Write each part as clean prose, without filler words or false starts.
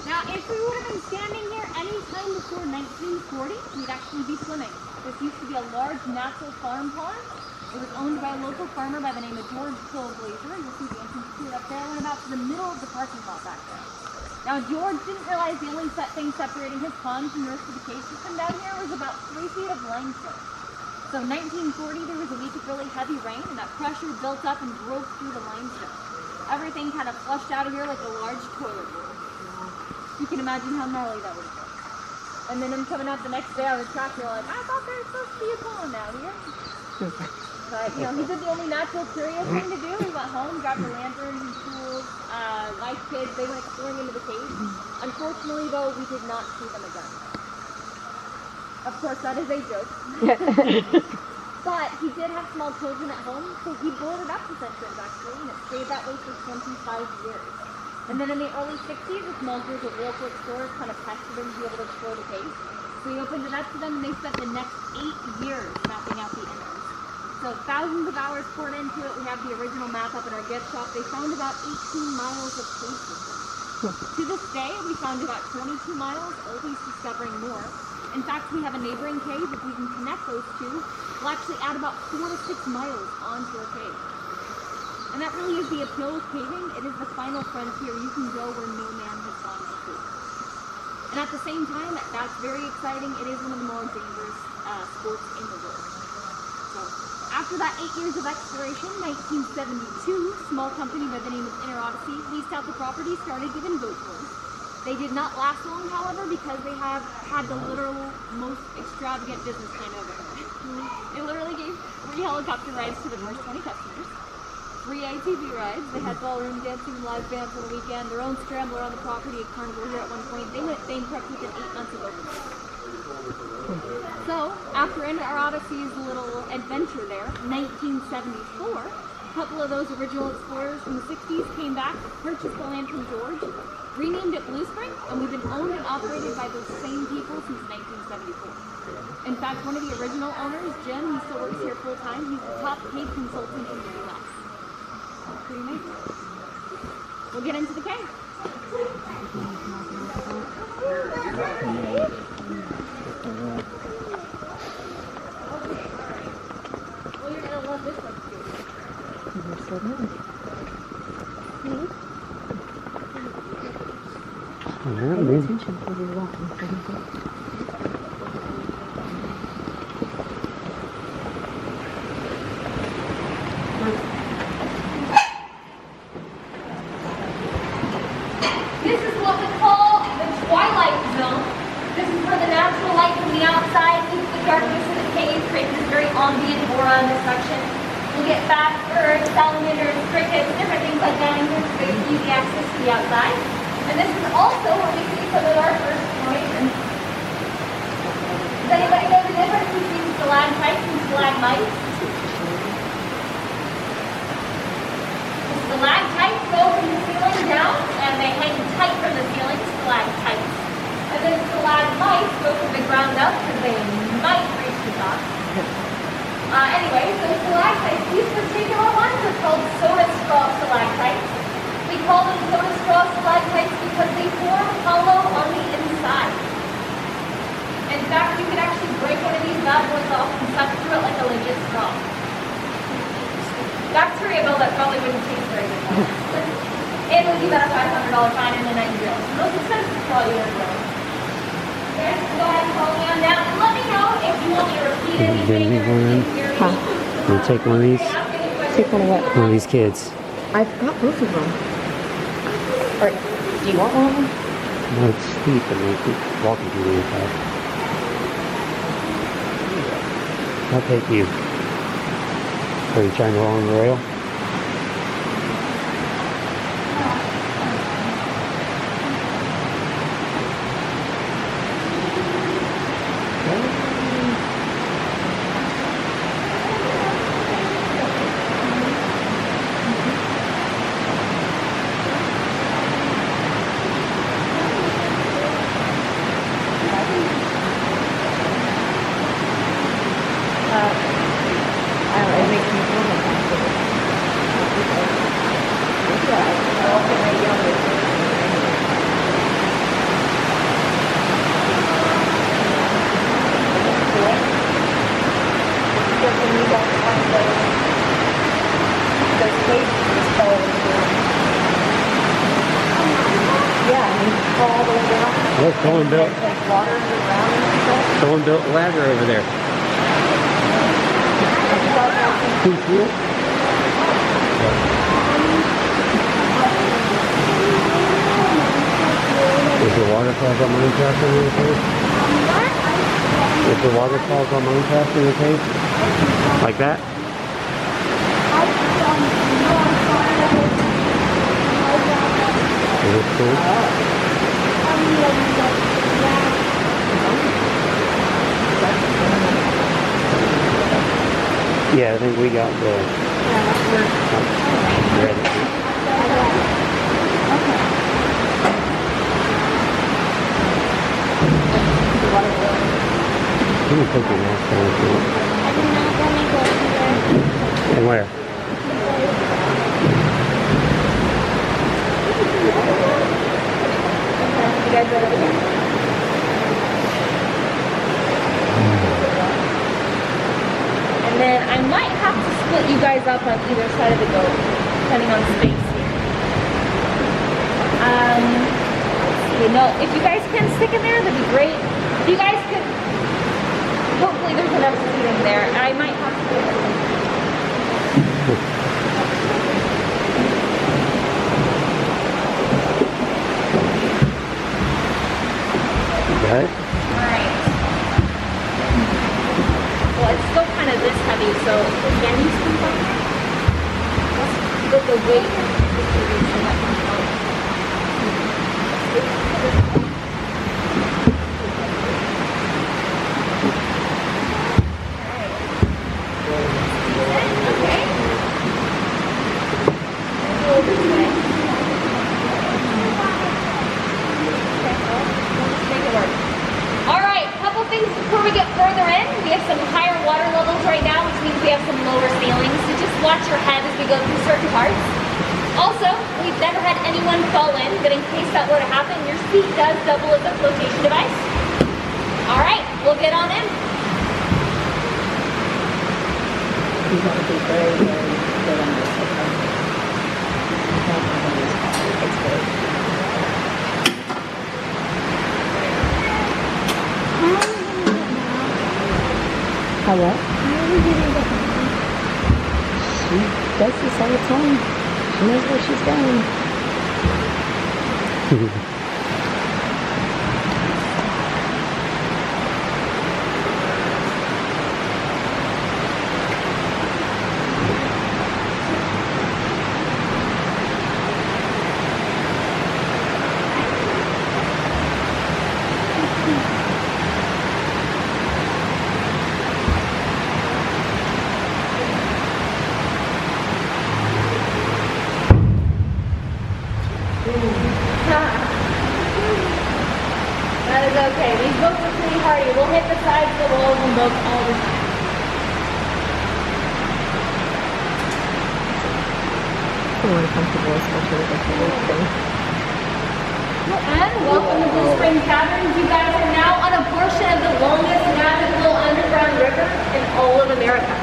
Now, if we would have been standing here any time before 1940, we'd actually be swimming. This used to be a large natural farm pond. It was owned by a local farmer by the name of George Glacial. You'll see the entrance to it up there. It went about to the middle of the parking lot back there. Now, George didn't realize the only thing separating his pond from the rest of the cave system down here was about 3 feet of limestone. So in 1940, there was a week of really heavy rain, and that pressure built up and broke through the limestone. Everything kind of flushed out of here like a large toilet bowl. You can imagine how gnarly that would have been. And then him coming out the next day on the tractor, like, I thought there was supposed to be a pond out here. But, you know, he did the only natural curious thing to do. He went home, grabbed the lanterns and tools, wife, kids, they went exploring into the cave. Unfortunately, though, we did not see them again. Of course, that is a joke. But he did have small children at home, so he boarded up this entrance, actually, and it stayed that way for 25 years. And then in the early 60s, a small group of local explorers kind of pestered him to be able to explore the cave. So he opened it up to them, and they spent the next 8 years mapping out the innards. So thousands of hours poured into it. We have the original map up in our gift shop. They found about 18 miles of cave system. To this day, we found about 22 miles, always discovering more. In fact, we have a neighboring cave. If we can connect those two, we'll actually add about 4 to 6 miles onto our cave. And that really is the appeal of caving. It is the final frontier. You can go where no man has gone before. And at the same time, that's very exciting. It is one of the more dangerous sports in the world. So after that 8 years of exploration, 1972, a small company by the name of Odyssey leased out the property, started giving boat tours. They did not last long, however, because they have had the literal most extravagant business plan ever. They literally gave free helicopter rides to the first 20 customers. Free ATV rides. They had ballroom dancing and live bands on the weekend. Their own scrambler on the property at Carnival here at one point. They went bankrupt within 8 months of opening. So, after our Odyssey's little adventure there, 1974, a couple of those original explorers from the 60s came back, purchased the land from George, renamed it Bluespring, and we've been owned and operated by those same people since 1974. In fact, one of the original owners, Jim, he still works here full time. He's the top cave consultant in the U.S. Pretty amazing. We'll get into the cave. Well, you're gonna love this one too. You're so nice. Pay attention while you're walking. This is what we call the Twilight Zone. This is where the natural light from the outside meets the darkness of the cave, creating this very ambient aura in this section. We'll get bats, birds, salamanders, crickets, different things like that in here so there's easy access to the outside. And this is also where we see some of our first formations. Does anybody know the difference between stalactites and stalagmites? Stalactites go from the ceiling down and they hang tight from the ceiling, stalactites. And then stalagmites go from the ground up because they might reach the top. Anyway, so stalactites, these particular ones are called soda straw stalactites. We call them soda straw stalactites because they form hollow on the inside. In fact, you could actually break one of these bad boys off and suck through it like a legit straw. Bacteria buildup probably wouldn't taste very good. And we'll give that a $500 fine and a night jail. The most expensive straw you ever grow. Okay, so go ahead and follow me on down and let me know if you want me to repeat anything or anything. Huh? Can you take one of these? Take one of what? One of these kids. I've got both of them. Alright, do you want one of them? No, it's steep and they keep walking through the inside. I'll take you. Are you trying to go along the rail? Someone built, Like water underground and stuff. someone built a ladder over there. Can you see it? Is the waterfalls on Minecraft in your case? Is the waterfalls on Minecraft in your case? Like that? Is it cool? Yeah, I think we got the ready. You can put your mask on if you want. I'm not gonna go there. And where? You guys ready to go? And then I might have to split you guys up on either side of the boat, depending on space here. Let's see. No, if you guys can stick in there, that'd be great. If you guys could, hopefully there's enough seating there. I might have to. Got it? Alright. Well, it's still kind of this heavy, so can you scoop up there? With the weight distribution that comes before we get further in, we have some higher water levels right now, which means we have some lower ceilings, so just watch your head as we go through certain parts. Also, we've never had anyone fall in, but in case that were to happen, your seat does double as a flotation device. Alright, we'll get on in. You gotta be very, very good on this. It's good. How what? She does this all the time. She knows where she's going. That is okay. These boats are pretty hardy. We'll hit the sides of the walls and boats all the time. I'm uncomfortable, especially with the weight thing. And welcome to Bluespring Caverns. You guys are now on a portion of the longest navigable underground river in all of America.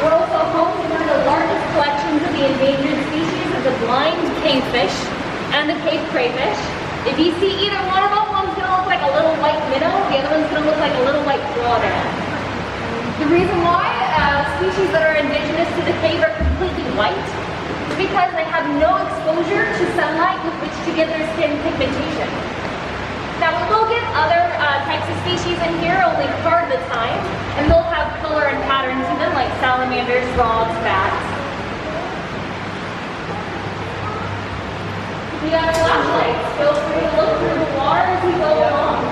We're also home to one of the largest collections of the endangered species of the blind cavefish and the cave crayfish. If you see either one of them, one's going to look like a little white minnow, the other one's going to look like a little white crawdad. The reason why species that are indigenous to the cave are completely white is because they have no exposure to sunlight with which to get their skin pigmentation. Now we will get other types of species in here only part of the time, and they'll have color and patterns to them like salamanders, frogs, bats. We got flashlights. Feel free to look through the water as we go along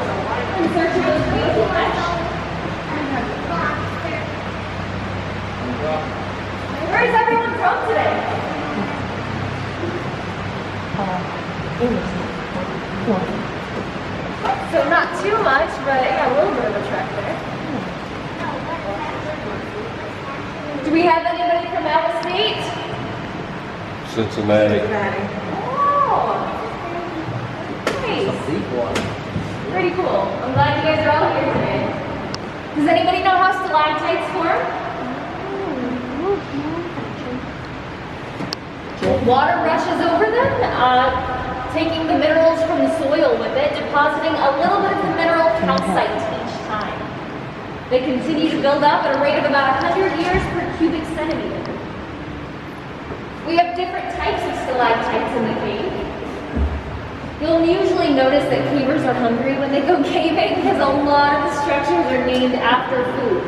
in search of those beautiful fish. Where is everyone from today? English. So not too much, but yeah, a little bit of a trek there. Do we have anybody from out of state? Cincinnati. Oh, nice. Pretty cool. I'm glad you guys are all here today. Does anybody know how stalactites form? Water rushes over them. taking the minerals from the soil with it, depositing a little bit of the mineral calcite each time. They continue to build up at a rate of about 100 years per cubic centimeter. We have different types of stalactites in the cave. You'll usually notice that cavers are hungry when they go caving because a lot of the structures are named after food.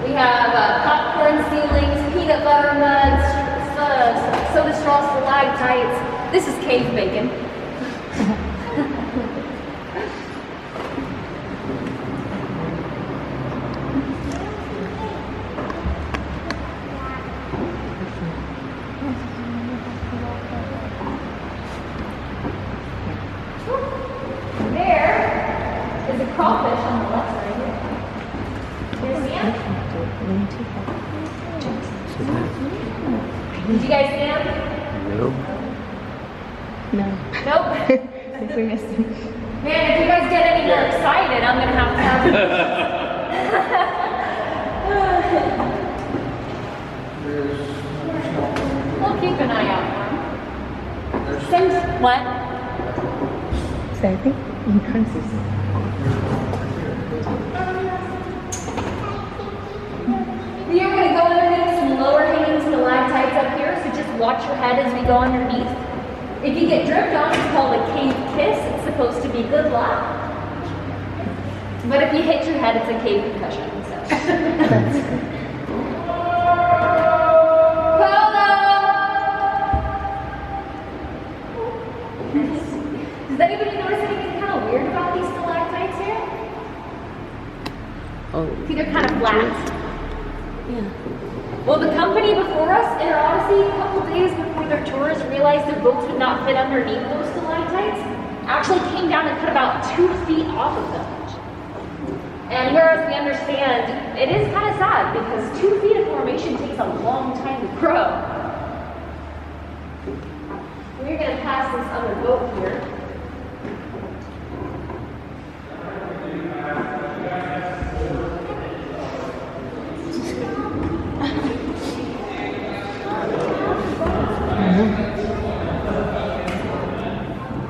We have popcorn ceilings, peanut butter muds, soda straw stalactites. This is cave bacon. There is a crawfish on the left side here. Here's the end. Did you guys see him? No. No. Nope. I think we missed him. Man, if you guys get any more excited, I'm gonna have to have We'll keep an eye out for him. Since what? So I think you can see some. We are going to go underneath some lower hanging stalactites up here, so just watch your head as we go underneath. If you get dripped on, it's called a cave kiss. It's supposed to be good luck. But if you hit your head, it's a cave concussion. So. Does anybody notice anything kind of weird about these stalactites here? Oh. See, they're kind of flat. Yeah. Well, the company before us, in our Odyssey, a couple days before their tours, realized their boats would not fit underneath those stalactites, actually came down and cut about 2 feet off of them. And whereas we understand, it is kind of sad because 2 feet of formation takes a long time to grow. We're going to pass this other boat here.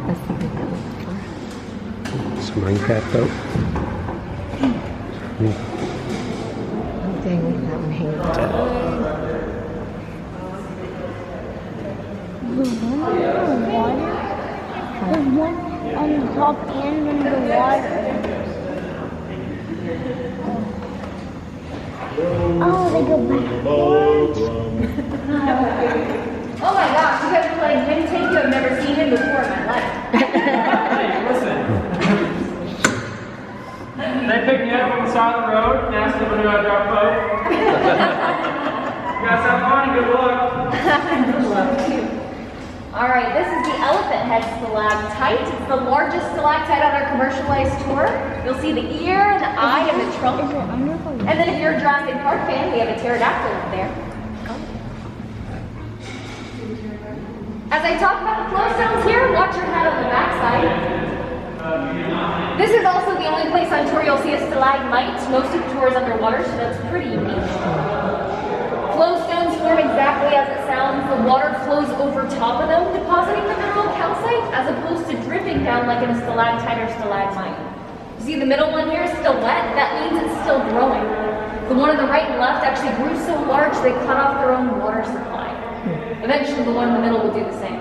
That's something that was before. It's a Minecraft boat. Oh, dang, look at that one hanging. There's one under the water. There's one on the top and under the water. Oh, they go backwards. Oh my gosh, you guys are playing Hidden Take. You have never seen him before in my life. Hey, listen. They picked me up on the side of the road and asked me when I drop boat. You guys have fun and good luck. Alright, this is the elephant head stalactite. It's the largest stalactite on our commercialized tour. You'll see the ear, the eye, and the trunk. Is it under the And then if you're a Jurassic Park fan, we have a pterodactyl up there. As I talk about the flowstones here, watch your head on the backside. This is also the only place on tour you'll see a stalagmite. Most of the tour is underwater, so that's pretty unique. Flowstones form exactly as it sounds. The water flows over top of them, depositing the mineral calcite, as opposed to dripping down like in a stalactite or stalagmite. You see the middle one here is still wet. That means it's still growing. The one on the right and left actually grew so large they cut off their own water supply. Eventually the one in the middle will do the same.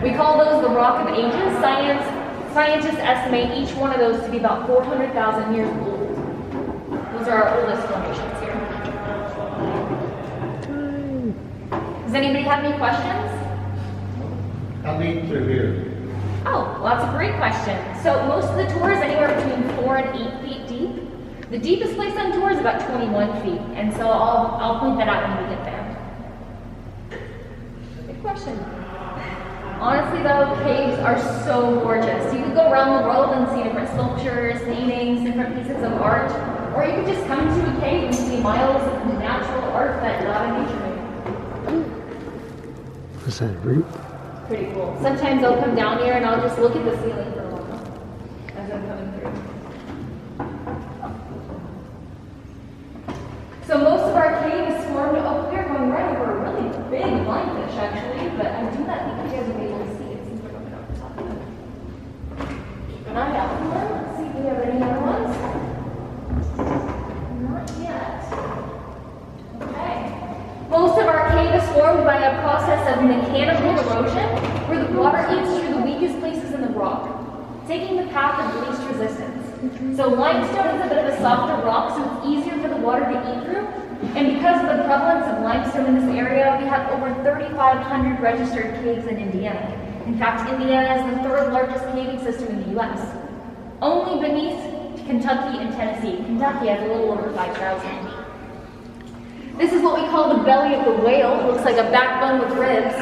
We call those the Rock of Ages. Scientists estimate each one of those to be about 400,000 years old. Those are our oldest formations here. Does anybody have any questions? How deep through here? Oh, well, that's a great question. So most of the tour is anywhere between 4 and 8 feet deep. The deepest place on tour is about 21 feet, and so I'll point that out when we get there. Good question. Honestly though, caves are so gorgeous. You could go around the world and see different sculptures, paintings, different pieces of art, or you could just come to a cave and see miles of natural art that God and nature made. What's that, root? Pretty cool. Sometimes I'll come down here and I'll just look at the ceiling for a while as I'm coming through. So most of our cave is formed. Oh, we're going right over a really big lionfish actually, but I do not think you guys will be able to see it since we're formed by a process of mechanical erosion, where the water eats through the weakest places in the rock, taking the path of least resistance. So limestone is a bit of a softer rock, so it's easier for the water to eat through. And because of the prevalence of limestone in this area, we have over 3,500 registered caves in Indiana. In fact, Indiana is the third largest caving system in the U.S., only beneath Kentucky and Tennessee. Kentucky has a little over 5,000. This is what we call the belly of the whale. It looks like a backbone with ribs.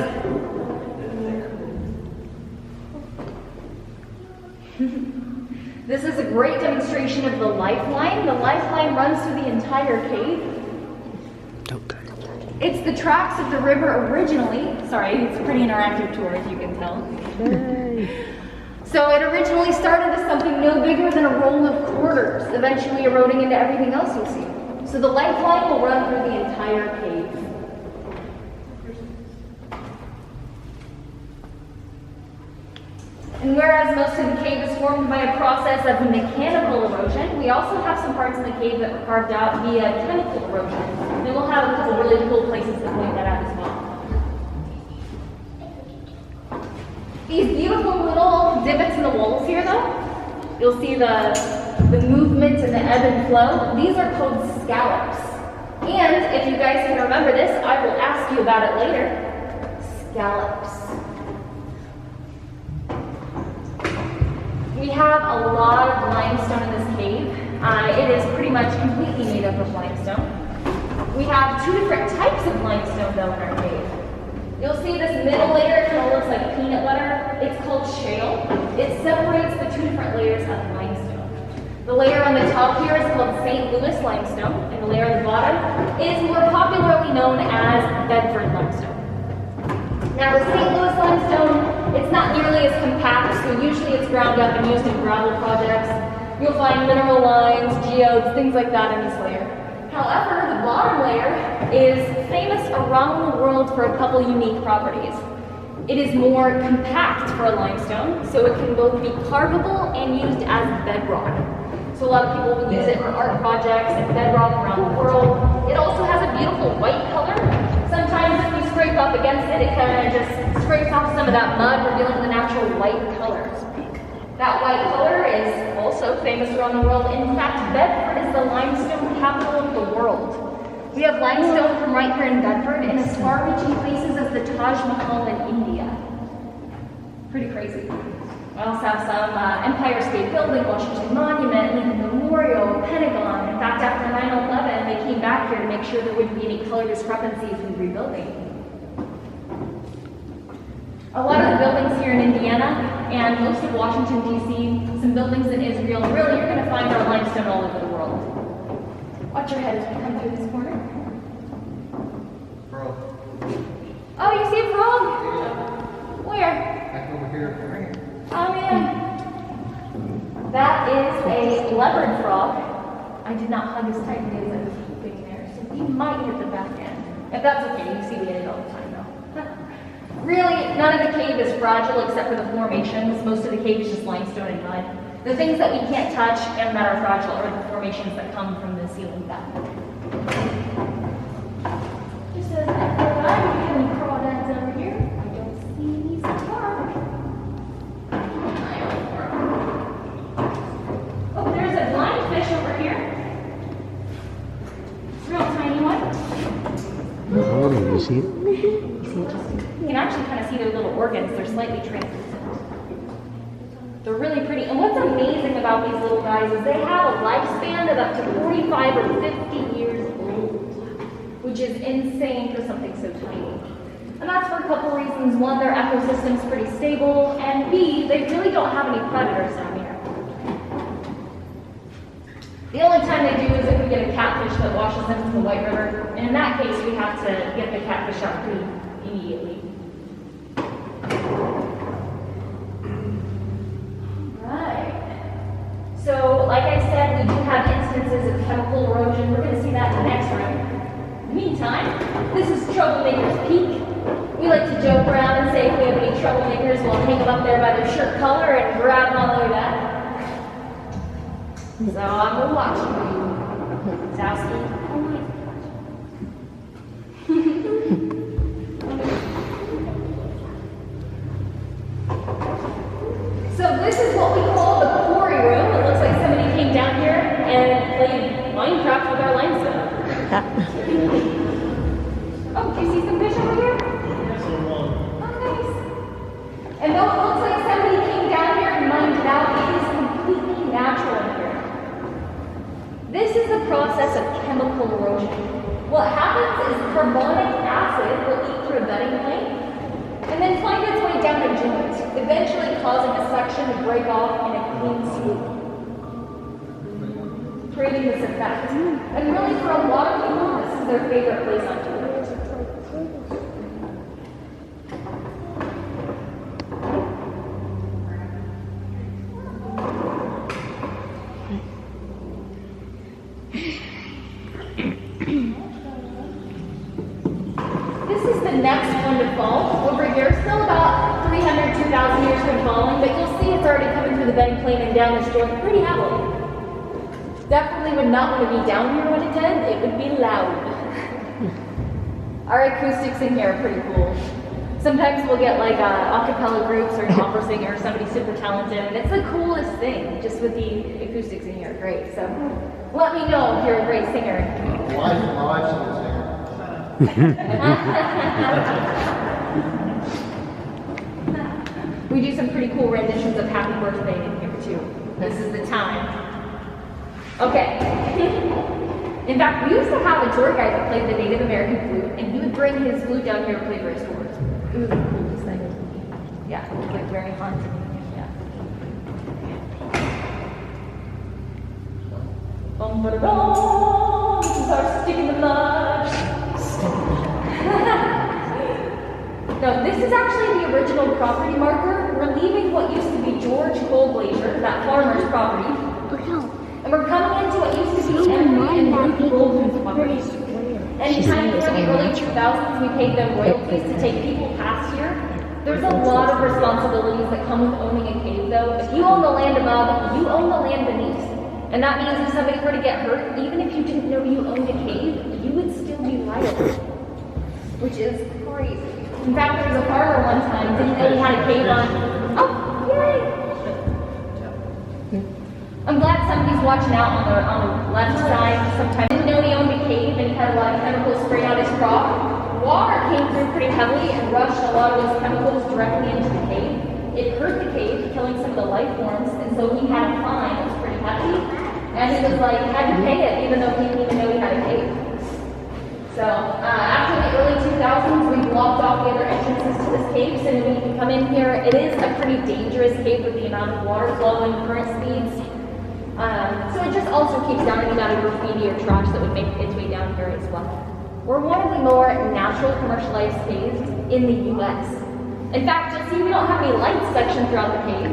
This is a great demonstration of the lifeline. The lifeline runs through the entire cave. It's the tracks of the river originally. Sorry, it's a pretty interactive tour, as you can tell. So it originally started as something no bigger than a roll of quarters, eventually eroding into everything else you'll see. So the lifeline will run through the entire cave. And whereas most of the cave is formed by a process of mechanical erosion, we also have some parts in the cave that were carved out via chemical erosion. And we'll have a couple really cool places that point that out as well. These beautiful little divots in the walls here, though, you'll see the movement and the ebb and flow. These are called scallops. And if you guys can remember this, I will ask you about it later. Scallops. We have a lot of limestone in this cave. It is pretty much completely made up of limestone. We have two different types of limestone, though, in our cave. You'll see this middle layer kind of looks like peanut butter. It's called shale. It separates the two different layers of limestone. The layer on the top here is called St. Louis limestone, and the layer on the bottom is more popularly known as Bedford limestone. Now the St. Louis limestone, it's not nearly as compact, so usually it's ground up and used in gravel projects. You'll find mineral lines, geodes, things like that in this layer. However, the bottom layer is famous around the world for a couple unique properties. It is more compact for a limestone, so it can both be carvable and used as bedrock. So a lot of people will use it for art projects and bedrock around the world. It also has a beautiful white color. Sometimes if you scrape up against it, it kind of just scrapes off some of that mud, revealing the natural white color. That white color is also famous around the world. In fact, Bedford is the limestone capital of the world. We have limestone from right here in Bedford in as far-reaching places as the Taj Mahal in India. Pretty crazy. We also have some Empire State Building, Washington Monument, Lincoln Memorial, Pentagon. In fact, after 9/11, they came back here to make sure there wouldn't be any color discrepancies in rebuilding. A lot of the buildings here in Indiana and most of Washington, D.C., some buildings in Israel, really you're going to find our limestone all over the world. Watch your head as we come through this corner. Frog. Oh, you see a frog? Where? Back over here. Oh man. That is a leopard frog. I did not hug as tightly as I was keeping there, so you might hit the back end. If that's okay, you see the end all the time though. Really, none of the cave is fragile except for the formations. Most of the cave is just limestone and mud. The things that we can't touch and that are fragile are the formations that come from the ceiling back. Just as an FYI, we have any crawdads over here. I don't see any so far. Oh, there's a blind fish over here. It's a real tiny one. Oh, do you see it? You can actually kind of see their little organs. They're slightly translucent. They're really pretty. And what's amazing about these little guys is they have a lifespan of up to 45 or 50 years old, which is insane for something so tiny. And that's for a couple reasons. One, their ecosystem's pretty stable, and B, they really don't have any predators down here. The only time they do is if we get a catfish that washes into the White River, and in that case, we have to get the catfish out pretty immediately. So, like I said, we do have instances of chemical erosion. We're going to see that in the next room. In the meantime, this is Troublemaker's Peak. We like to joke around and say if we have any troublemakers, we'll hang them up there by their shirt collar and grab them all the way back. So I'm going to watch you. Zowski. Oh, do you see some fish over here? Oh, nice. And though it looks like somebody came down here and mined it out, it is completely natural in here. This is the process of chemical erosion. What happens is carbonic acid will eat through a bedding plate and then find its way down a joint, eventually causing a section to break off in a clean swoop, creating this effect. And really for a lot of people, this is their favorite place on tour. This is the next one to fall. Over here, still about 300, 2,000 years from falling, but you'll see it's already coming through the bedding plane and down this joint pretty heavily. Definitely would not want to be down here when it did. It would be loud. Our acoustics in here are pretty cool. Sometimes we'll get like a cappella groups or an opera singer or somebody super talented, and it's the coolest thing, just with the acoustics in here. Great. So let me know if you're a great singer. Why is the singer? We do some pretty cool renditions of Happy Birthday in here too. This is the time. Okay. In fact, we used to have a tour guide that played the Native American flute, and he would bring his flute down here to play for his tours. It was the coolest thing. Yeah, it was like very haunted. Yeah. Bum ba da bum. This is our stick in the mud. No, this is actually the original property marker. We're leaving what used to be George Coal Glacier, that farmer's property. And we're coming into what used to be Henry and Ruth Goldman's property. Anytime in the early 2000s we paid them royalties to take people past here. There's a lot of responsibilities that come with owning a cave though. If you own the land above, you own the land beneath. And that means if somebody were to get hurt, even if you didn't know you owned a cave, you would still be liable. Which is crazy. In fact, there was a farmer one time, didn't know he had a cave on. Oh, yay! I'm glad somebody's watching out on the left side. Sometimes didn't know he owned a cave and he had a lot of chemicals sprayed out his crop. Water came through pretty heavily and rushed a lot of those chemicals directly into the cave. It hurt the cave, killing some of the life forms, and so he had a fine. It was pretty heavy, and he was like, had to pay it, even though he didn't even know he had a cave. So after the early 2000s, we blocked off the other entrances to this cave, so we can come in here. It is a pretty dangerous cave with the amount of water flow and current speeds. So it just also keeps down any amount of graffiti or trash that would make its way down here as well. We're one of the more natural commercialized caves in the US. In fact, you'll see we don't have any lights section throughout the cave.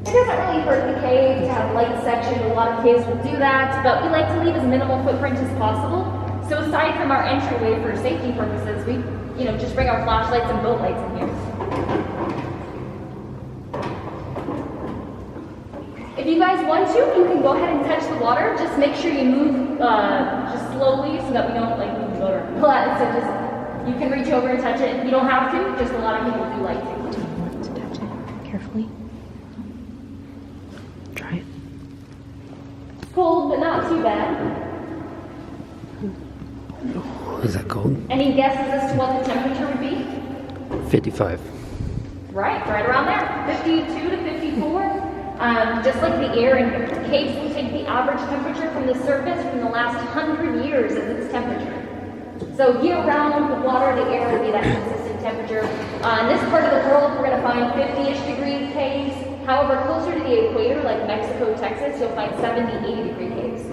It doesn't really hurt the cave to have light section. A lot of caves will do that, but we like to leave as minimal footprint as possible. So aside from our entryway for safety purposes, we, just bring our flashlights and boat lights in here. If you guys want to, you can go ahead and touch the water. Just make sure you move just slowly so that we don't move the water. So just, you can reach over and touch it. You don't have to, just a lot of people do like to. Do you want to touch it carefully? Try it. It's cold, but not too bad. Is that cold? Any guesses as to what the temperature would be? 55. Right around there. 52 to 54. Just like the air in here. Caves will take the average temperature from the surface from the last 100 years as its temperature. So year-round, the water, the air will be that consistent temperature. In this part of the world, we're going to find 50-ish degree caves. However, closer to the equator, like Mexico, Texas, you'll find 70, 80 degree caves.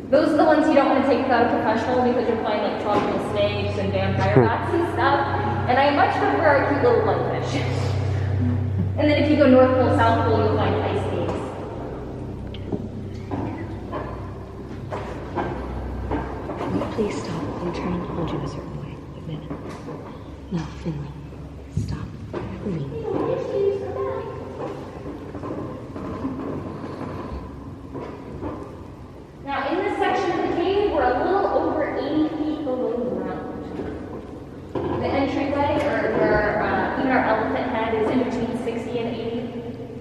Those are the ones you don't want to take without a professional because you'll find like tropical snakes and vampire bats and stuff. And I much prefer our cute little bloodfish. And then if you go North Pole, South Pole, you'll find ice caves. Please stop. I'm trying to hold you a certain way. A minute. No, Finley. Stop. Finley. Now, in this section of the cave, we're a little over 80 feet below the ground. The entryway, or even our elephant head, is in between 60 and 80.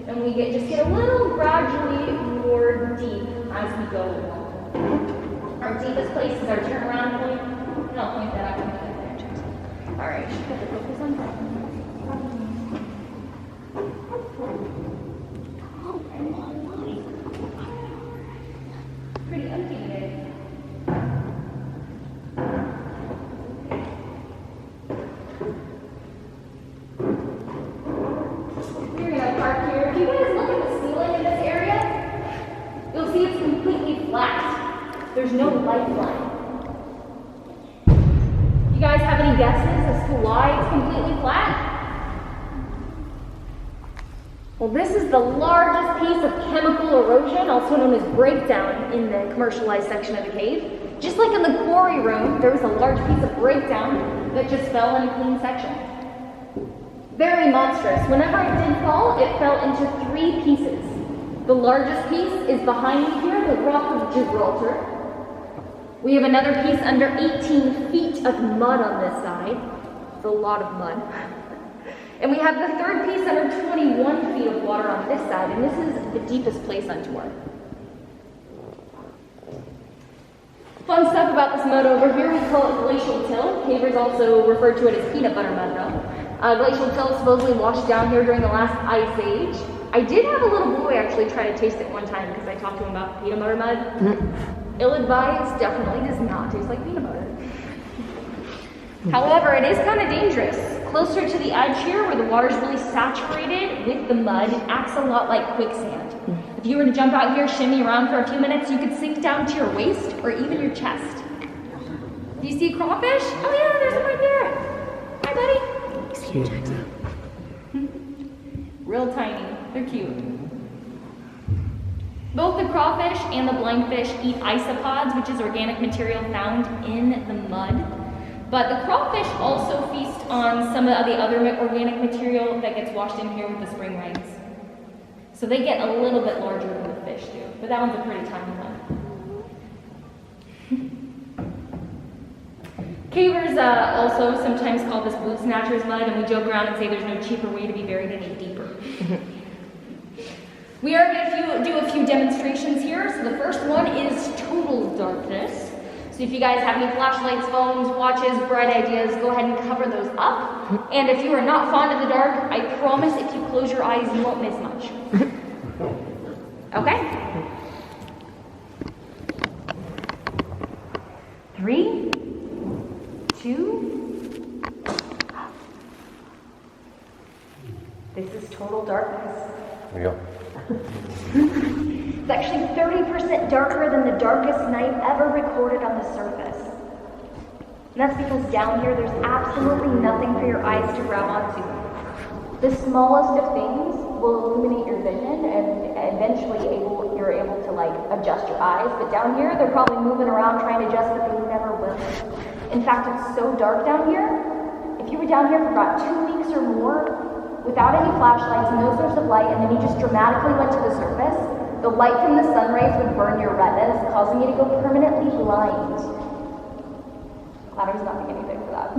And we just get a little gradually more deep as we go along. Our deepest place is our turnaround point. And I'll point that out when we get there. Alright, should put the focus on that. Pretty empty today. We're gonna park here. If you guys look at the ceiling in this area, you'll see it's completely flat. There's no lifeline. You guys have any guesses as to why it's completely flat? Well, this is the largest piece of chemical erosion, also known as breakdown, in the commercialized section of the cave. Just like in the Quarry Room, there was a large piece of breakdown that just fell in a clean section. Very monstrous. Whenever it did fall, it fell into 3 pieces. The largest piece is behind me here, the Rock of Gibraltar. We have another piece under 18 feet of mud on this side. It's a lot of mud. And we have the third piece under 21 feet of water on this side, and this is the deepest place on tour. Fun stuff about this mud over here, we call it Glacial Till. Pavers also refer to it as peanut butter mud though. Glacial Till supposedly washed down here during the last ice age. I did have a little boy actually try to taste it one time because I talked to him about peanut butter mud. Ill-advised, definitely does not taste like peanut butter. However, it is kind of dangerous. Closer to the edge here, where the water is really saturated with the mud, it acts a lot like quicksand. If you were to jump out here, shimmy around for a few minutes, you could sink down to your waist or even your chest. Do you see a crawfish? Oh yeah, there's one right there. Hi, buddy. Excuse me. Real tiny. They're cute. Both the crawfish and the blindfish eat isopods, which is organic material found in the mud. But the crawfish also feast on some of the other organic material that gets washed in here with the spring rains. So they get a little bit larger than the fish do, but that one's a pretty tiny one. Cavers also sometimes call this blue snatcher's mud, and we joke around and say there's no cheaper way to be buried any deeper. We are going to do a few demonstrations here. So the first one is total darkness. So if you guys have any flashlights, phones, watches, bright ideas, go ahead and cover those up. And if you are not fond of the dark, I promise if you close your eyes, you won't miss much. Okay? 3, 2. This is total darkness. There you go. It's actually 30% darker than the darkest night ever recorded on the surface. And that's because down here there's absolutely nothing for your eyes to grab onto. The smallest of things will illuminate your vision, and eventually you're able to adjust your eyes. But down here they're probably moving around trying to adjust, but they never will. In fact, it's so dark down here, if you were down here for about 2 weeks or more, without any flashlights, no source of light, and then you just dramatically went to the surface, the light from the sun rays would burn your retinas, causing you to go permanently blind. Ladder's not doing anything for that.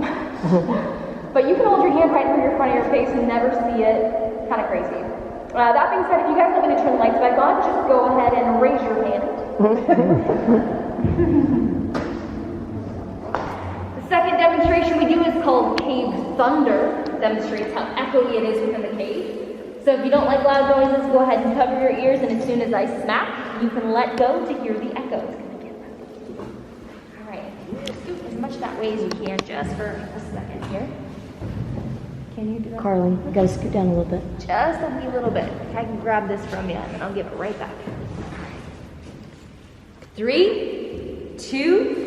But you can hold your hand right in front of your face and never see it. Kind of crazy. That being said, if you guys want me to turn the lights back on, just go ahead and raise your hand. The second demonstration we do is called Cave Thunder. Demonstrates how echoey it is within the cave. So if you don't like loud noises, go ahead and cover your ears, and as soon as I smack, you can let go to hear the echoes. Alright, scoot as much that way as you can just for a second here. Can you do that? Carlin, you gotta scoot down a little bit. Just a wee little bit. I can grab this from you, and then I'll give it right back. 3, 2,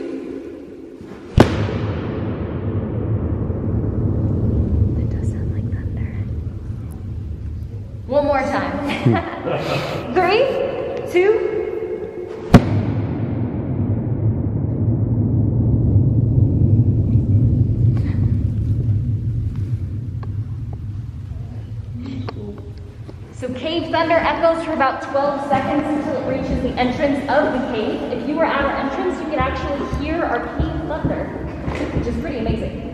one more time. 3, 2. So cave thunder echoes for about 12 seconds until it reaches the entrance of the cave. If you were at our entrance, you could actually hear our cave thunder, which is pretty amazing.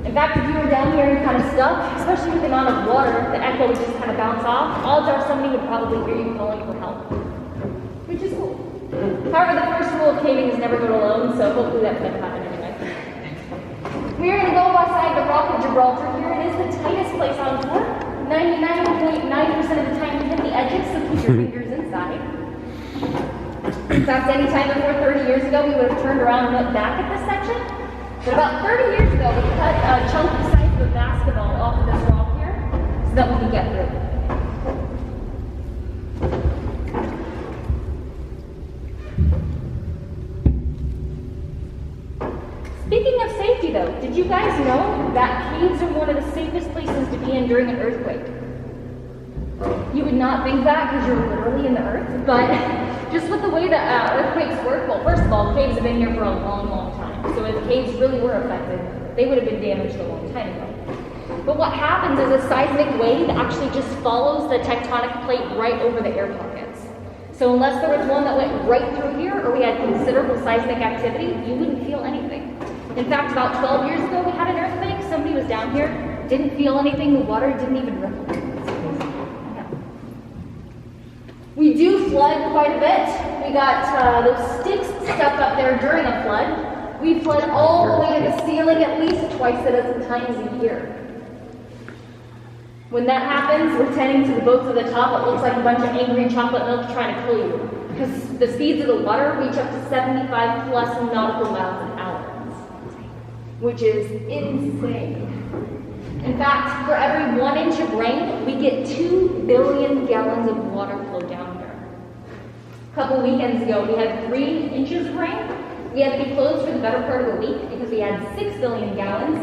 In fact, if you were down here and kind of stuck, especially with the amount of water, the echo would just kind of bounce off. Odds are somebody would probably hear you calling for help, which is cool. However, the first rule of caving is never go alone, so hopefully that would never happen anyway. We're going to go beside the Rock of Gibraltar here. It is the tightest place on tour. 99.9% of the time you hit the edges, so keep your fingers inside. In fact, any time before 30 years ago, we would have turned around and looked back at this section. But about 30 years ago, we cut a chunk the size of a basketball off of this rock here so that we can get through. Speaking of safety though, did you guys know that caves are one of the safest places to be in during an earthquake? You would not think that because you're literally in the earth, but just with the way that earthquakes work, well, first of all, caves have been here for a long, long time. So if caves really were affected, they would have been damaged a long time ago. But what happens is a seismic wave actually just follows the tectonic plate right over the air pockets. So unless there was one that went right through here or we had considerable seismic activity, you wouldn't feel anything. In fact, about 12 years ago, we had an earthquake. Somebody was down here, didn't feel anything. The water didn't even ripple. Yeah. We do flood quite a bit. We got those sticks stuck up there during a flood. We flood all the way to the ceiling at least twice a dozen times a year. When that happens, we're tending to the boats at the top. It looks like a bunch of angry chocolate milk trying to kill you. Because the speeds of the water reach up to 75 plus nautical miles an hour. Which is insane. In fact, for every 1 inch of rain, we get 2 billion gallons of water flow down here. A couple weekends ago, we had 3 inches of rain. We had to be closed for the better part of a week because we had 6 billion gallons,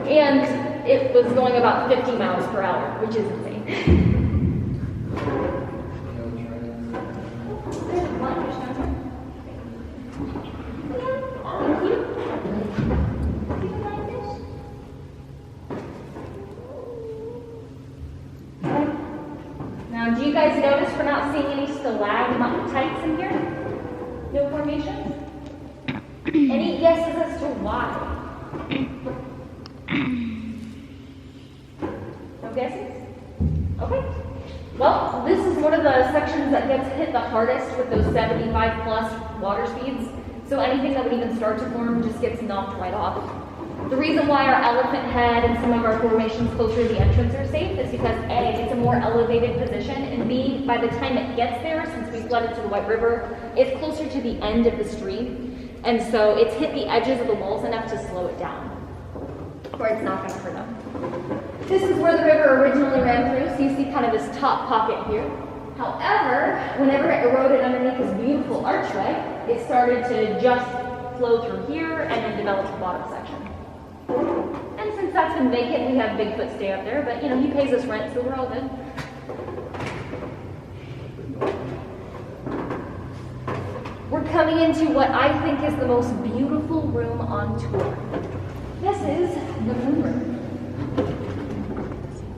and it was going about 50 miles per hour, which is insane. There's a flyfish down here. Thank you. Now, do you guys notice we're not seeing any stalactites in here? No formations? Any guesses as to why? No guesses? Okay. Well, this is one of the sections that gets hit the hardest with those 75 plus water speeds. So anything that would even start to form just gets knocked right off. The reason why our elephant head and some of our formations closer to the entrance are safe is because A, it's a more elevated position, and B, by the time it gets there, since we flooded to the White River, it's closer to the end of the stream, and so it's hit the edges of the walls enough to slow it down, or it's not going to hurt them. This is where the river originally ran through, so you see kind of this top pocket here. However, whenever it eroded underneath this beautiful archway, it started to just flow through here and then develop the bottom section. And since that's been vacant, we have Bigfoot stay up there, but you know, he pays us rent, so we're all good. We're coming into what I think is the most beautiful room on tour. This is the moon room.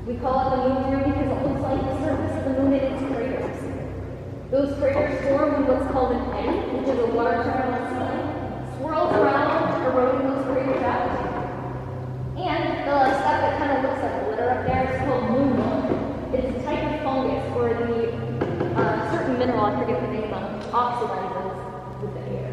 We call it the moon room because it looks like the surface of the moon and its craters. Those craters form when what's called an eddy, which is a water turbulent ceiling, swirls around, eroding those craters out. And the stuff that kind of looks like glitter up there is called moon milk. It's a type of fungus where the certain mineral, I forget the name of, oxidizes with the air.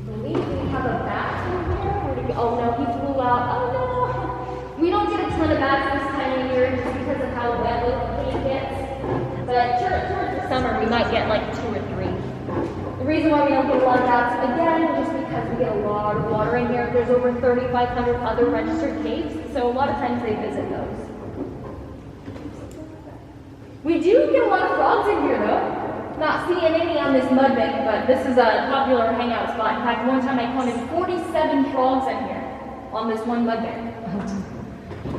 I believe we have a bat in here. Where did he go? Oh no, he flew out. Oh no! We don't get a ton of bats this time of year just because of how wet the cave gets. But towards the summer, we might get like 2 or 3. The reason why we don't get a lot of bats, again, just because we get a lot of water in here. There's over 3,500 other registered caves, so a lot of times they visit those. We do get a lot of frogs in here, though. Not seeing any on this mud bank, but this is a popular hangout spot. In fact, one time I counted 47 frogs in here on this one mud bank.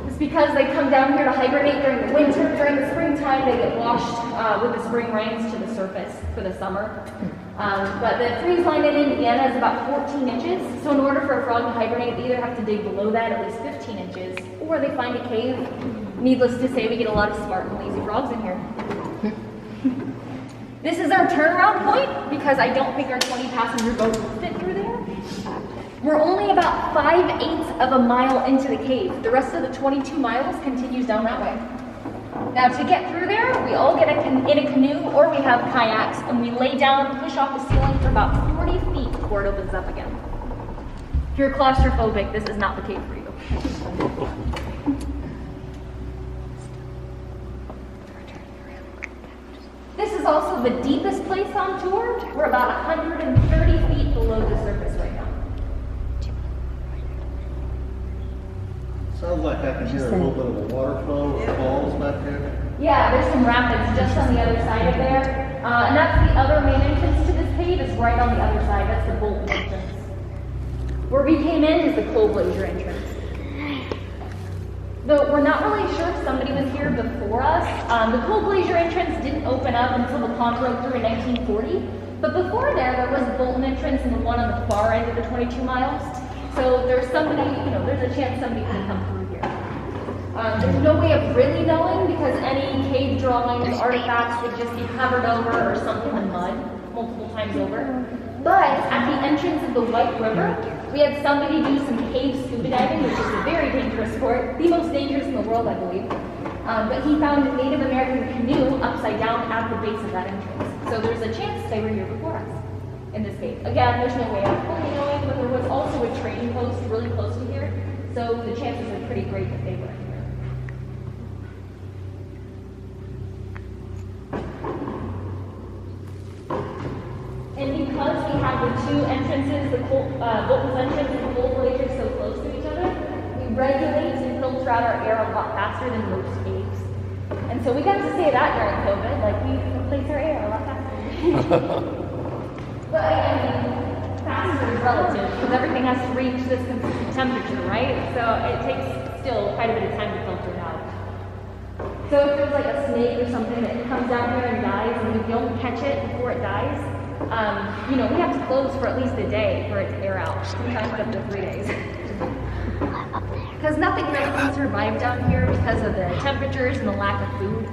It's because they come down here to hibernate during the winter. During the springtime, they get washed with the spring rains to the surface for the summer. But the freeze line in Indiana is about 14 inches. So in order for a frog to hibernate, they either have to dig below that at least 15 inches, or they find a cave. Needless to say, we get a lot of smart and lazy frogs in here. This is our turnaround point because I don't think our 20-passenger boat will fit through there. We're only about 5/8 of a mile into the cave. The rest of the 22 miles continues down that way. Now to get through there, we all get in a canoe or we have kayaks and we lay down and push off the ceiling for about 40 feet before it opens up again. If you're claustrophobic, this is not the cave for you. This is also the deepest place on tour. We're about 130 feet below the surface right now. Sounds like I can hear a little bit of a water flow or falls back there. Yeah, there's some rapids just on the other side of there. And that's the other main entrance to this cave is right on the other side. That's the Bolton entrance. Where we came in is the Glacial entrance. Though we're not really sure if somebody was here before us. The Glacial entrance didn't open up until the pond broke through in 1940. But before there was the Bolton entrance and the one on the far end of the 22 miles. So there's somebody, there's a chance somebody could have come through here. There's no way of really knowing because any cave drawings, artifacts would just be covered over or sunk in the mud multiple times over. But at the entrance of the White River, we had somebody do some cave scuba diving, which is a very dangerous sport, the most dangerous in the world, I believe. But he found a Native American canoe upside down at the base of that entrance. So there's a chance they were here before us in this cave. Again, there's no way of fully knowing, but there was also a trading post really close to here. So the chances are pretty great that they were here. And because we have the two entrances, the Bolton's entrance and the Cold Glacier so close to each other, we regulate and filter out our air a lot faster than most caves. And so we got to say that during COVID, like we replace our air a lot faster. But again, faster is relative because everything has to reach this consistent temperature, right? So it takes still quite a bit of time to filter it out. So if there's like a snake or something that comes down here and dies and we don't catch it before it dies, we have to close for at least a day for it to air out, sometimes up to 3 days. Because nothing really can survive down here because of the temperatures and the lack of food.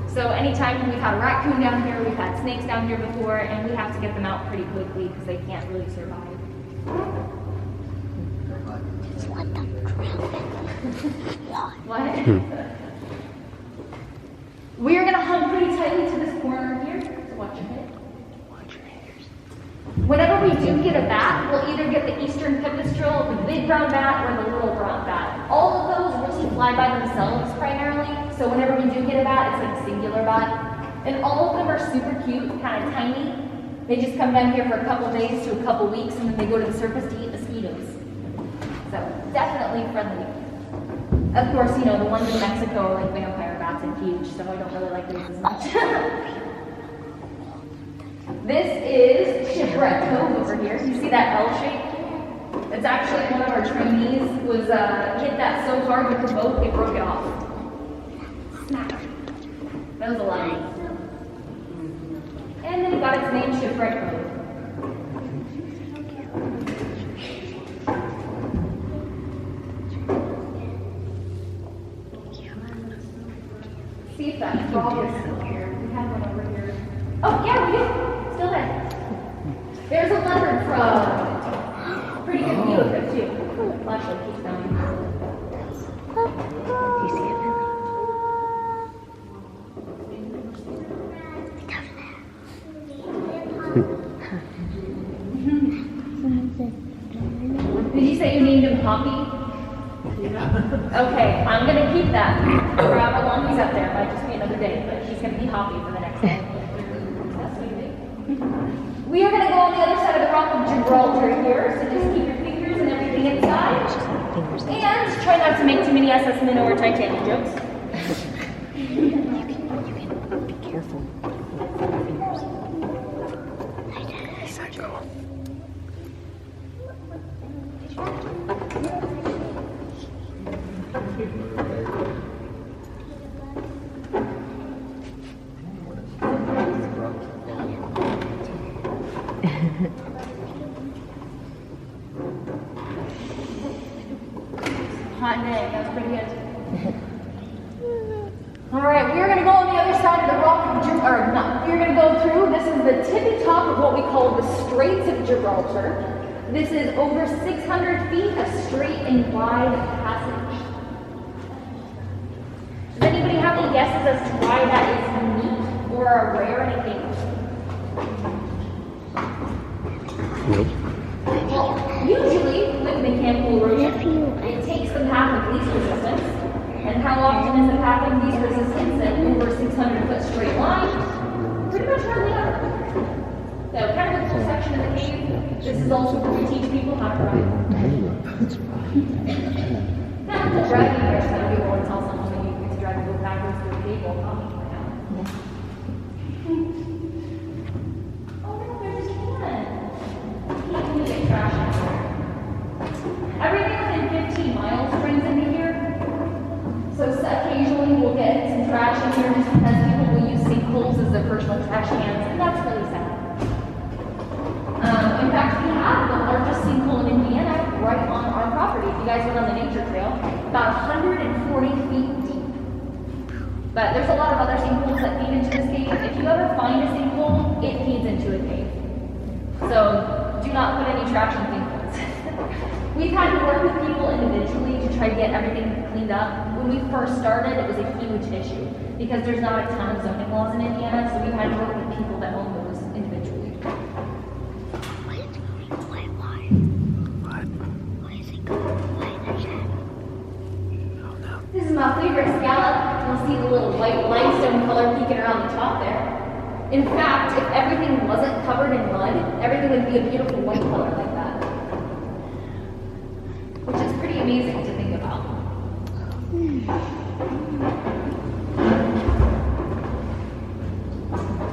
So anytime we've had a raccoon down here, we've had snakes down here before, and we have to get them out pretty quickly because they can't really survive. Just let them drown. What? We are going to hug pretty tightly to this corner here, so watch your head. Whenever we do get a bat, we'll either get the eastern pipistrelle, the big brown bat, or the little brown bat. All of those really fly by themselves primarily, so whenever we do get a bat, it's like a singular bat. And all of them are super cute, kind of tiny. They just come down here for a couple days to a couple weeks, and then they go to the surface to eat mosquitoes. So definitely friendly. Of course, the ones in Mexico are like vampire bats and huge, so I don't really like those as much. This is Shipwrecked Toes over here. You see that L shape? It's actually one of our trainees was hit that so hard with the boat, they broke it off. Smack. That was a lie. And then it got its name Shipwrecked Toes. See if that frog is still here. We have one over here. Oh, yeah, we do. Still there. There's a leopard frog. Pretty good view of it, too. Flashlight keeps going. Do you see it, Did you say you named him Poppy? Okay, I'm going to keep that for however long he's up there. It might just be another day, but he's going to be Poppy for the next day. We are going to go on the other side of the rock of Gibraltar here, so just keep your fingers and everything inside. And try not to make too many SS Minnow or Titanic jokes. You can be careful with your fingers. Psycho. Hot day, that was pretty good. Alright, we are going to go on the other side of the rock of Gibraltar. We are going to go through. This is the tippy top of what we call the Straits of Gibraltar. This is over 600 feet of straight and wide passage. Does anybody have any guesses as to why that is unique or a rare in a cave? Nope. Well, usually with mechanical erosion, it takes the path of least resistance. And how often is the path of least resistance in over 600-foot straight line? Pretty much hardly ever. So kind of a cool section of the cave. This is also where we teach people how to ride. Not cool driving here, so people want to tell someone that you get to drive and go backwards through the cave while talking right now. Oh no, there's a can. Can you get trash in here? Everything within 15 miles brings into here. So occasionally we'll get some trash in here just because people will use sinkholes as their personal trash cans, and that's really sad. In fact, we have the largest sinkhole in Indiana right on our property. If you guys went on the nature trail, about 140 feet deep. But there's a lot of other sinkholes that feed into this cave. If you ever find a sinkhole, it feeds into a cave. So do not put any trash in sinkholes. We've had to work with people individually to try to get everything cleaned up. When we first started, it was a huge issue because there's not a ton of zoning laws in Indiana, so we've had to work with people that own those individually. This is my favorite scallop. You'll see the little white limestone color peeking around the top there. In fact, if everything wasn't covered in mud, everything would be a beautiful white color like that. Which is pretty amazing to think about.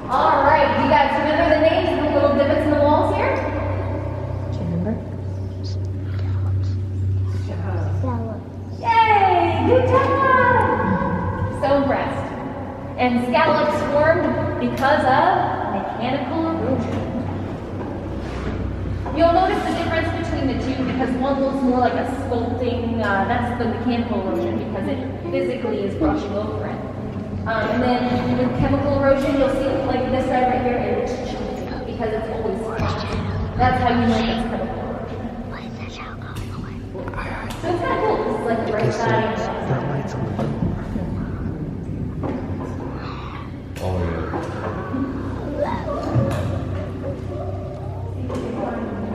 All right, do you guys remember the names of the little divots in the walls here? Do you remember? Yay! Good job! So impressed. And scallops formed because of mechanical erosion. You'll notice the difference between the two because one looks more like a sculpting, that's the mechanical erosion because it physically is brushing over it. And then with chemical erosion, you'll see like this side right here, it looks chunky because it's always flat. That's how you know it's chemical erosion. So it's kind of cool. This is like the right side. That light's on the boat. Oh, yeah.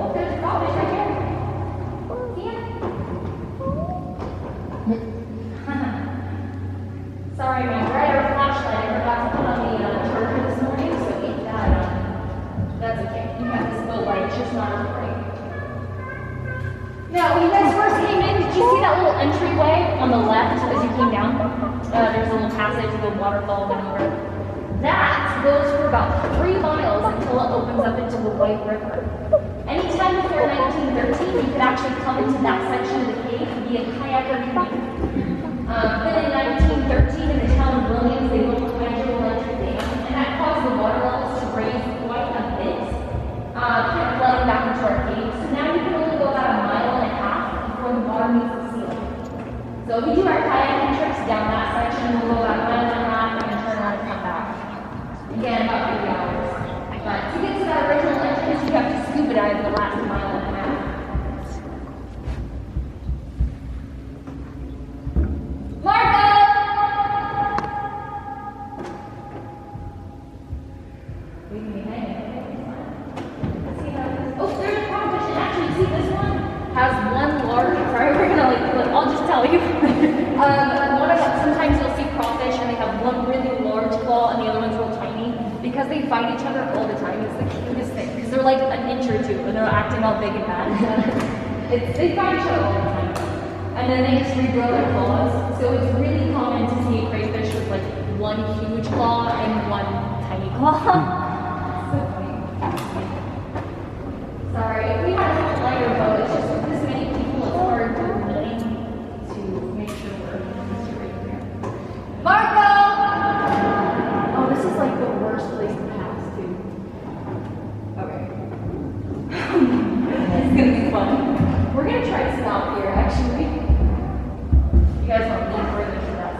Oh, there's a crawfish right here. See it? Sorry, my brighter flashlight. I forgot to put on the charger this morning, so eat that. That's okay. You have this boat light. It's just not as bright. Now, when you guys first came in, did you see that little entryway on the left as you came down? There's a little passage with a waterfall going over. That goes for about 3 miles until it opens up into the White River. Anytime before 1913, you could actually come into that section of the cave via kayak or canoe. Then in 1913, in the town of Williams, they built a hydroelectric dam, and that caused the water levels to raise quite a bit, kind of flooding back into our cave. So now you can only go about 1.5 miles before the water meets the ceiling. So if we do our kayaking trips down that section, we'll go about 1.5 miles and then turn around and come back. Again, about 3 hours. But to get to that original entrance, you have to scuba dive the last 1.5 miles. Marco! We can be hanging. Let's see how this. Oh, there's a crawfish. And actually, see, this one has one large. Sorry, we're gonna I'll just tell you. Sometimes you'll see crawfish and they have one really large claw and the other one's real tiny because they fight each other all the time. It's the cutest thing because they're like an inch or two and they're acting all big and bad. They fight each other all the time. And then they just regrow their claws. So it's really common to see a crayfish with like one huge claw and one tiny claw. So funny. Sorry, if we had a lighter boat, it's just with this many people, it's hard to really to make sure we're in Myst'ry River here. Marco! Oh, this is like the worst place to pass too. Okay. It's gonna be fun. We're gonna try to stop here actually. You guys want me further to that?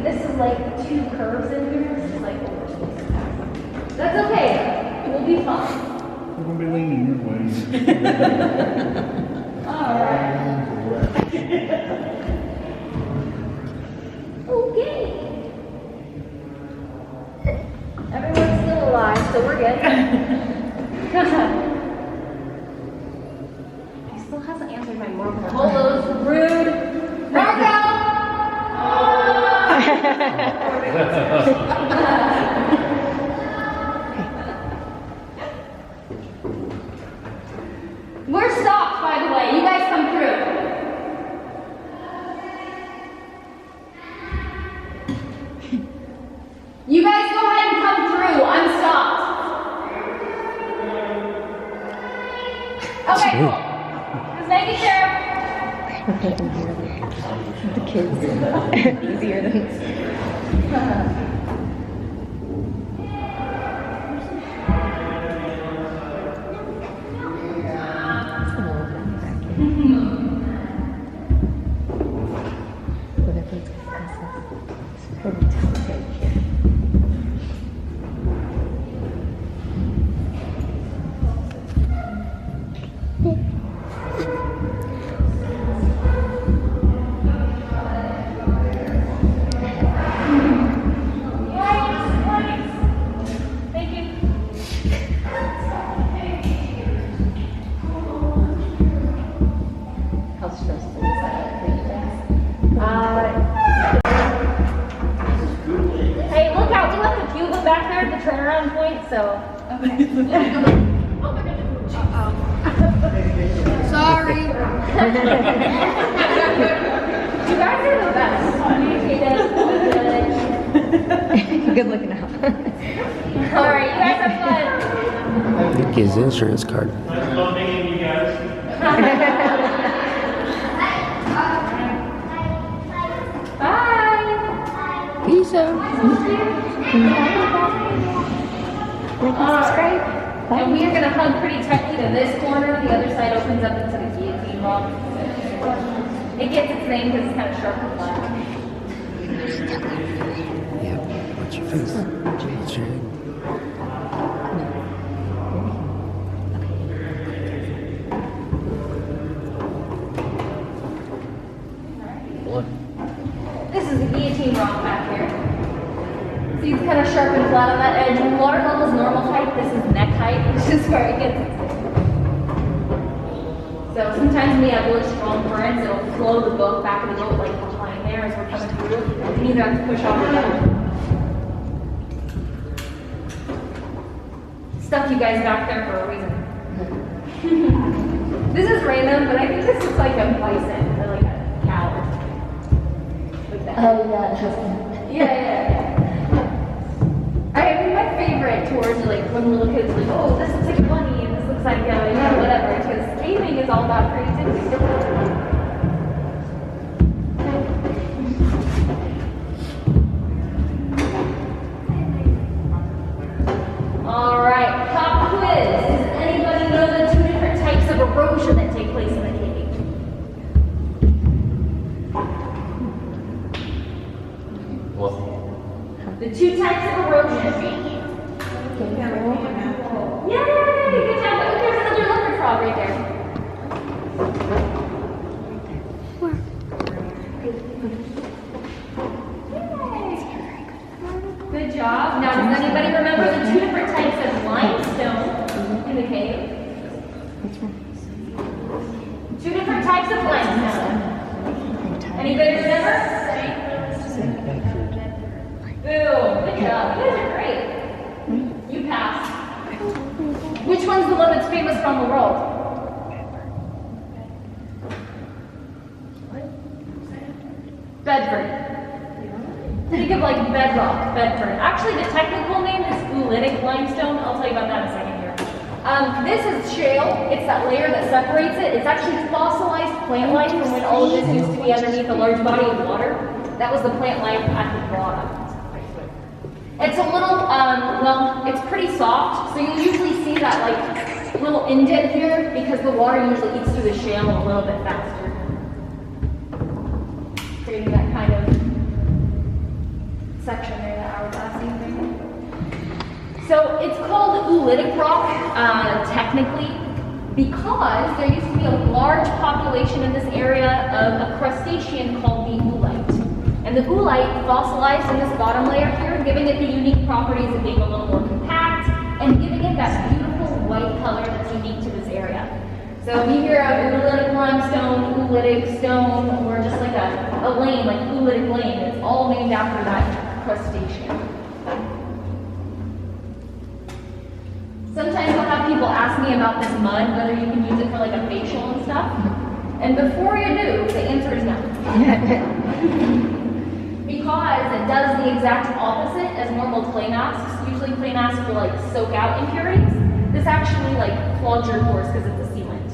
This is like 2 curves in here. This is like the worst place to pass. That's okay. It will be fun. We're going to be leaning your way. Okay. Everyone's still alive, so we're good. He still hasn't answered my Marco. Hello's rude. Marco! We're stopped, by the way. You guys come through. You guys go ahead and come through. I'm stopped. Okay, cool. Just making sure. The kids. Easier than whatever it's process. It's pretty talented here. Thank you. How stressful is that for you guys? Hey, look out. We left a few of them back there at the turnaround point, so. Sorry. You guys are the best. Communicated, good. Good looking out. Alright, you guys have fun. Look his insurance card. Nice fun meeting you guys. Bye. Peace out. Like and subscribe. And we are going to hug pretty tightly to this corner. The other side opens up into the guillotine rock. It gets its name because it's kind of sharp and flat. Yeah. What's your face? What's your head? What? This is the guillotine rock back here. See, it's kind of sharp and flat on that edge. When water level is normal height, this is neck height, which is where it gets its name. So sometimes when we have really strong currents, it'll flow the boat back of the boat like behind there as we're coming through. And either have to push off or down. Stuck you guys back there for a reason. This is random, but I think this looks like a bison or like a cow. Like that. Oh yeah, interesting. Yeah. I mean, my favorite tours are like when little kids are like, oh, this looks like a bunny and this looks like whatever. Because caving is all about creativity. All right, pop quiz. Does anybody know the two different types of erosion that take place in the cave? The two types of erosion. Yay! Good job. Oh, there's another leopard frog right there. Good job. Now, does anybody remember the two different types of limestone in the cave? Two different types of limestone. Anybody remember? Boom. Good job. You guys are great. You passed. Which one's the one that's famous around the world? Bedford. Think of like bedrock, Bedford. Actually, the technical name is Oolitic limestone. I'll tell you about that in a second here. This is shale. It's that layer that separates it. It's actually fossilized plant life from when all of this used to be underneath a large body of water. That was the plant life at the bottom. It's a little, well, it's pretty soft, so you'll usually see that like little indent here because the water usually eats through the shale a little bit faster. Creating that kind of section there, that hourglassy thing. So it's called Oolitic Rock, technically, because there used to be a large population in this area of a crustacean called the oolite. And the oolite fossilized in this bottom layer here, giving it the unique properties of being a little more compact and giving it that beautiful white color that's unique to this area. So if you hear of Oolitic limestone, Oolitic stone, or just like a lane, like Oolitic Lane, it's all named after that crustacean. Sometimes I'll have people ask me about this mud, whether you can use it for like a facial and stuff. And before you do, the answer is no. Because it does the exact opposite as normal clay masks. Usually clay masks will like soak out impurities. This actually like clogs your pores because it's a sealant.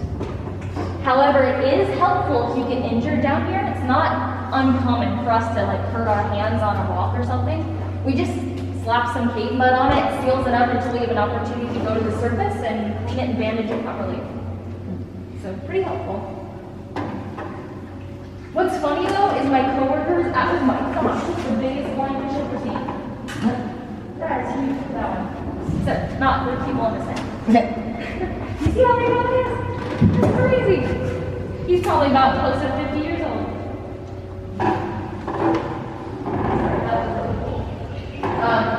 However, it is helpful if you get injured down here. It's not uncommon for us to like hurt our hands on a rock or something. We just slap some cave mud on it, seals it up until we have an opportunity to go to the surface and clean it and bandage it properly. So pretty helpful. What's funny though is my coworkers, oh my gosh, this is the biggest flying fish I've ever seen. That is huge, that one. Except not the people on this end. You see how big that is? That's crazy. He's probably about close to 50 years old.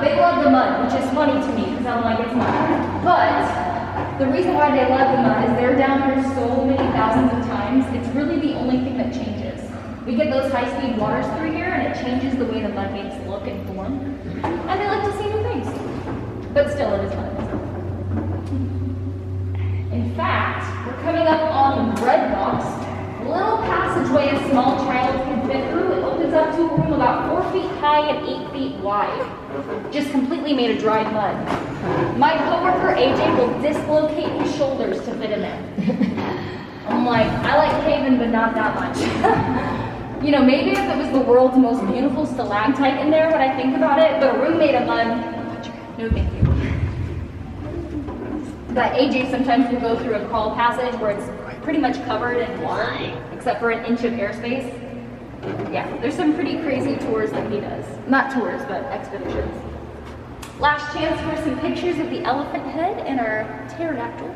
They love the mud, which is funny to me because I'm like, it's mud. But the reason why they love the mud is they're down here so many thousands of times, it's really the only thing that changes. We get those high-speed waters through here and it changes the way the mudbanks look and form. And they like to see new things. But still, it is mud. In fact, we're coming up on red rocks. A little passageway a small child can fit through. It opens up to a room about 4 feet high and 8 feet wide. Just completely made of dried mud. My coworker AJ will dislocate his shoulders to fit in there. I'm like, I like caving, but not that much. You know, maybe if it was the world's most beautiful stalactite in there, when I think about it, but a room made of mud, no thank you. But AJ sometimes will go through a crawl passage where it's pretty much covered in water, except for an inch of airspace. Yeah, there's some pretty crazy tours that he does. Not tours, but expeditions. Last chance for some pictures of the elephant head and our pterodactyl.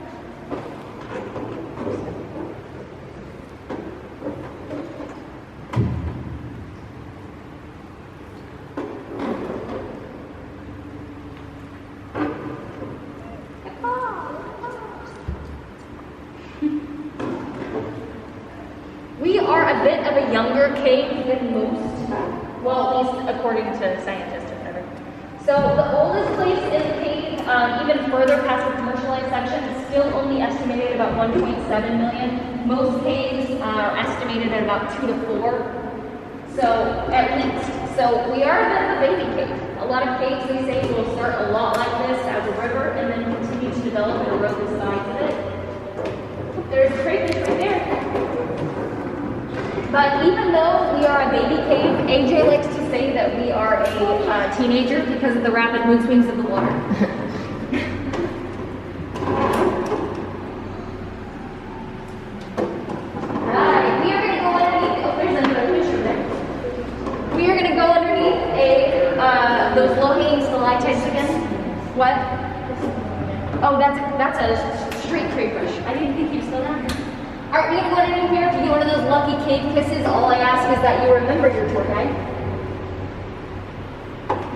We are a bit of a younger cave than most, well, at least according to scientists or whatever. So the oldest place in the cave, even further past the commercialized section, is still only estimated at about 1.7 million. Most caves are estimated at about 2 to 4, so at least. So we are a bit of a baby cave. A lot of caves, they say, will start a lot like this as a river and then continue to develop and erode the sides of it. There's crayfish right there. But even though we are a baby cave, AJ likes to say that we are a teenager because of the rapid mood swings of the water. Right, we are going to go underneath, oh, there's another picture there. We are going to go underneath those low-hanging stalactites again. What? Oh, that's a street crayfish. I didn't think you'd slow down here. Aren't you going in here to do one of those lucky cave kisses? All I ask is that you remember your tour guide.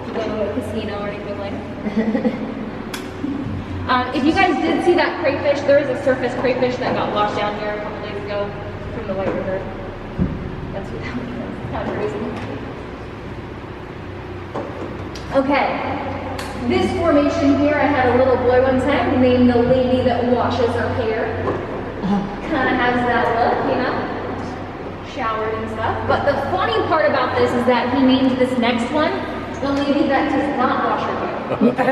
If you go to a casino or anything like that. If you guys did see that crayfish, there is a surface crayfish that got washed down here a couple days ago from the White River. That's what that one is. Kind of crazy. Okay. This formation here, I had a little boy one time named the lady that washes her hair. Kind of has that look, you know, showered and stuff. But the funny part about this is that he named this next one the lady that does not wash her hair.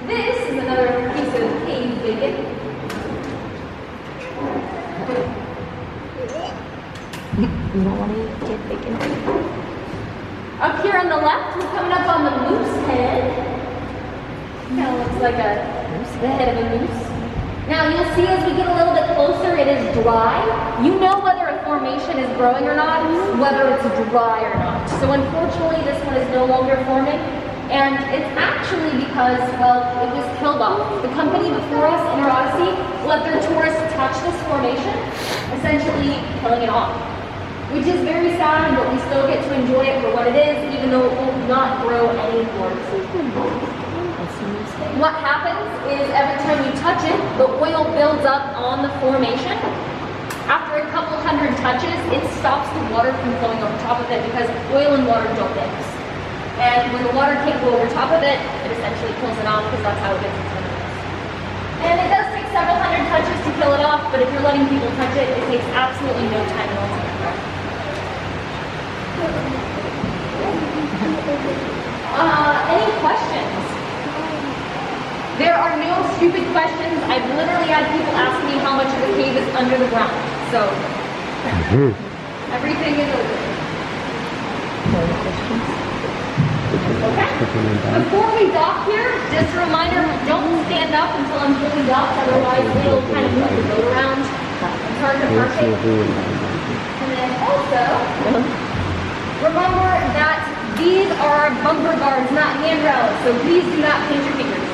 This is another piece of cave bacon. You don't want to get bacon. Up here on the left, we're coming up on the moose head. Kind of looks like the head of a moose. Now you'll see as we get a little bit closer, it is dry. You know whether a formation formation is growing or not, whether it's dry or not. So unfortunately, this one is no longer forming. And it's actually because, well, it was killed off. The company before us in our Odyssey let their tourists touch this formation, essentially killing it off. Which is very sad, but we still get to enjoy it for what it is, even though it will not grow anymore. What happens is every time you touch it, the oil builds up on the formation. After a couple hundred touches, it stops the water from flowing over top of it because oil and water don't mix. And when the water can't go over top of it, it essentially kills it off because that's how it gets its minerals. And it does take several hundred touches to kill it off, but if you're letting people touch it, it takes absolutely no time at all to get it. Any questions? There are no stupid questions. I've literally had people ask me how much of the cave is under the ground. So, everything is open. Okay? Before we dock here, just a reminder, don't stand up until I'm fully docked, otherwise it'll kind of move the boat around. It's hard to park it. And then also, remember that these are bumper guards, not handrails, so please do not pinch your fingers.